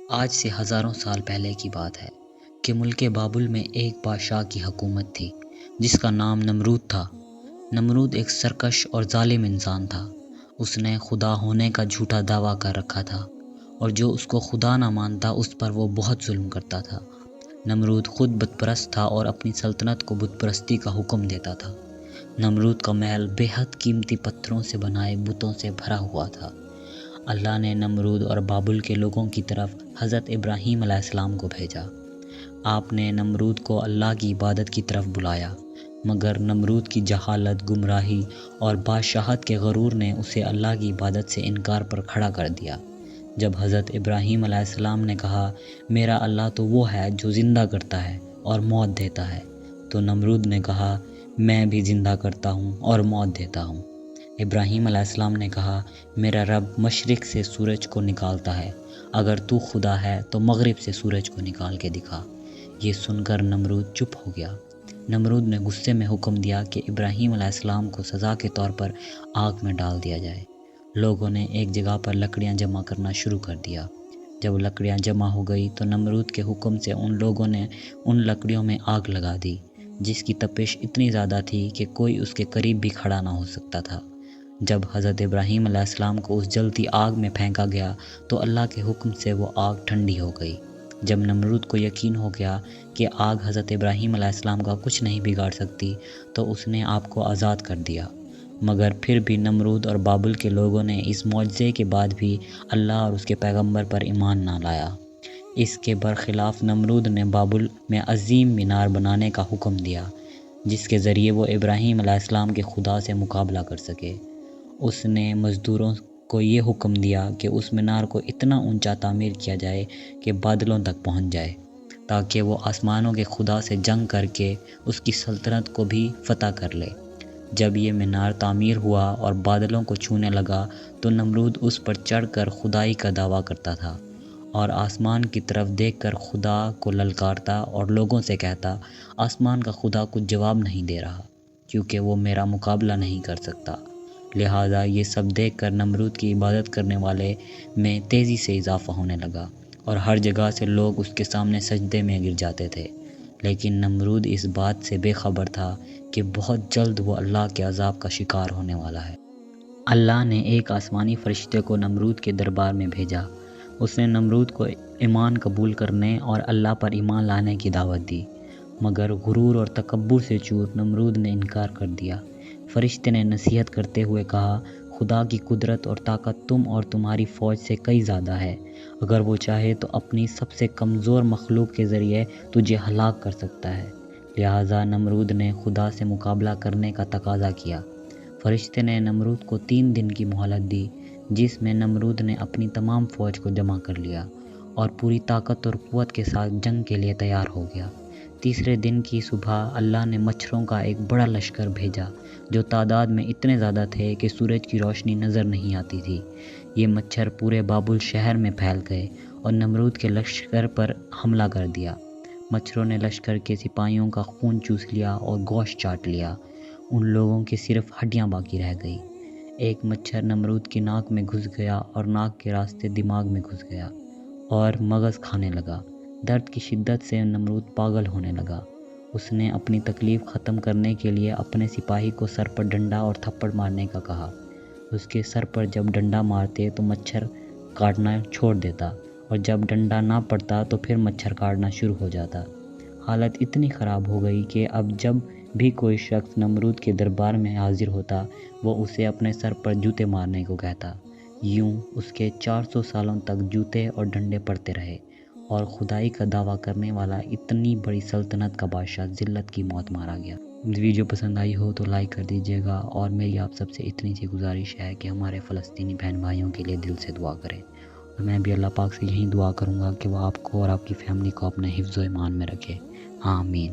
آج سے ہزاروں سال پہلے کی بات ہے کہ ملک بابل میں ایک بادشاہ کی حکومت تھی جس کا نام نمرود تھا۔ نمرود ایک سرکش اور ظالم انسان تھا۔ اس نے خدا ہونے کا جھوٹا دعویٰ کر رکھا تھا اور جو اس کو خدا نہ مانتا اس پر وہ بہت ظلم کرتا تھا۔ نمرود خود بت پرست تھا اور اپنی سلطنت کو بت پرستی کا حکم دیتا تھا۔ نمرود کا محل بے حد قیمتی پتھروں سے بنائے بتوں سے بھرا ہوا تھا۔ اللہ نے نمرود اور بابل کے لوگوں کی طرف حضرت ابراہیم علیہ السلام کو بھیجا۔ آپ نے نمرود کو اللہ کی عبادت کی طرف بلایا، مگر نمرود کی جہالت، گمراہی اور بادشاہت کے غرور نے اسے اللہ کی عبادت سے انکار پر کھڑا کر دیا۔ جب حضرت ابراہیم علیہ السلام نے کہا میرا اللہ تو وہ ہے جو زندہ کرتا ہے اور موت دیتا ہے، تو نمرود نے کہا میں بھی زندہ کرتا ہوں اور موت دیتا ہوں۔ ابراہیم علیہ السلام نے کہا میرا رب مشرق سے سورج کو نکالتا ہے، اگر تو خدا ہے تو مغرب سے سورج کو نکال کے دکھا۔ یہ سن کر نمرود چپ ہو گیا۔ نمرود نے غصے میں حکم دیا کہ ابراہیم علیہ السلام کو سزا کے طور پر آگ میں ڈال دیا جائے۔ لوگوں نے ایک جگہ پر لکڑیاں جمع کرنا شروع کر دیا۔ جب لکڑیاں جمع ہو گئی تو نمرود کے حکم سے ان لوگوں نے ان لکڑیوں میں آگ لگا دی، جس کی تپش اتنی زیادہ تھی کہ کوئی اس کے قریب بھی کھڑا نہ ہو سکتا تھا۔ جب حضرت ابراہیم علیہ السلام کو اس جلتی آگ میں پھینکا گیا تو اللہ کے حکم سے وہ آگ ٹھنڈی ہو گئی۔ جب نمرود کو یقین ہو گیا کہ آگ حضرت ابراہیم علیہ السلام کا کچھ نہیں بگاڑ سکتی تو اس نے آپ کو آزاد کر دیا، مگر پھر بھی نمرود اور بابل کے لوگوں نے اس معجزے کے بعد بھی اللہ اور اس کے پیغمبر پر ایمان نہ لایا۔ اس کے برخلاف نمرود نے بابل میں عظیم مینار بنانے کا حکم دیا، جس کے ذریعے وہ ابراہیم علیہ السلام کے خدا سے مقابلہ کر سکے۔ اس نے مزدوروں کو یہ حکم دیا کہ اس مینار کو اتنا اونچا تعمیر کیا جائے کہ بادلوں تک پہنچ جائے، تاکہ وہ آسمانوں کے خدا سے جنگ کر کے اس کی سلطنت کو بھی فتح کر لے۔ جب یہ مینار تعمیر ہوا اور بادلوں کو چھونے لگا تو نمرود اس پر چڑھ کر خدائی کا دعویٰ کرتا تھا اور آسمان کی طرف دیکھ کر خدا کو للکارتا اور لوگوں سے کہتا آسمان کا خدا کچھ جواب نہیں دے رہا کیونکہ وہ میرا مقابلہ نہیں کر سکتا۔ لہٰذا یہ سب دیکھ کر نمرود کی عبادت کرنے والے میں تیزی سے اضافہ ہونے لگا اور ہر جگہ سے لوگ اس کے سامنے سجدے میں گر جاتے تھے۔ لیکن نمرود اس بات سے بے خبر تھا کہ بہت جلد وہ اللہ کے عذاب کا شکار ہونے والا ہے۔ اللہ نے ایک آسمانی فرشتے کو نمرود کے دربار میں بھیجا۔ اس نے نمرود کو ایمان قبول کرنے اور اللہ پر ایمان لانے کی دعوت دی، مگر غرور اور تکبر سے چور نمرود نے انکار کر دیا۔ فرشتے نے نصیحت کرتے ہوئے کہا خدا کی قدرت اور طاقت تم اور تمہاری فوج سے کئی زیادہ ہے، اگر وہ چاہے تو اپنی سب سے کمزور مخلوق کے ذریعے تجھے ہلاک کر سکتا ہے۔ لہٰذا نمرود نے خدا سے مقابلہ کرنے کا تقاضا کیا۔ فرشتے نے نمرود کو 3 دن کی مہلت دی، جس میں نمرود نے اپنی تمام فوج کو جمع کر لیا اور پوری طاقت اور قوت کے ساتھ جنگ کے لیے تیار ہو گیا۔ تیسرے دن کی صبح اللہ نے مچھروں کا ایک بڑا لشکر بھیجا جو تعداد میں اتنے زیادہ تھے کہ سورج کی روشنی نظر نہیں آتی تھی۔ یہ مچھر پورے بابل شہر میں پھیل گئے اور نمرود کے لشکر پر حملہ کر دیا۔ مچھروں نے لشکر کے سپاہیوں کا خون چوس لیا اور گوشت چاٹ لیا۔ ان لوگوں کی صرف ہڈیاں باقی رہ گئی۔ ایک مچھر نمرود کی ناک میں گھس گیا اور ناک کے راستے دماغ میں گھس گیا اور مغز کھانے لگا۔ درد کی شدت سے نمرود پاگل ہونے لگا۔ اس نے اپنی تکلیف ختم کرنے کے لیے اپنے سپاہی کو سر پر ڈنڈا اور تھپڑ مارنے کا کہا۔ اس کے سر پر جب ڈنڈا مارتے تو مچھر کاٹنا چھوڑ دیتا اور جب ڈنڈا نہ پڑتا تو پھر مچھر کاٹنا شروع ہو جاتا۔ حالت اتنی خراب ہو گئی کہ اب جب بھی کوئی شخص نمرود کے دربار میں حاضر ہوتا وہ اسے اپنے سر پر جوتے مارنے کو کہتا۔ یوں اس کے 400 سالوں تک جوتے اور ڈنڈے پڑتے رہے اور خدائی کا دعویٰ کرنے والا اتنی بڑی سلطنت کا بادشاہ ذلت کی موت مارا گیا۔ ویڈیو پسند آئی ہو تو لائک کر دیجیے گا اور میری آپ سب سے اتنی سی گزارش ہے کہ ہمارے فلسطینی بہن بھائیوں کے لیے دل سے دعا کریں، اور میں بھی اللہ پاک سے یہی دعا کروں گا کہ وہ آپ کو اور آپ کی فیملی کو اپنے حفظ و ایمان میں رکھے۔ آمین۔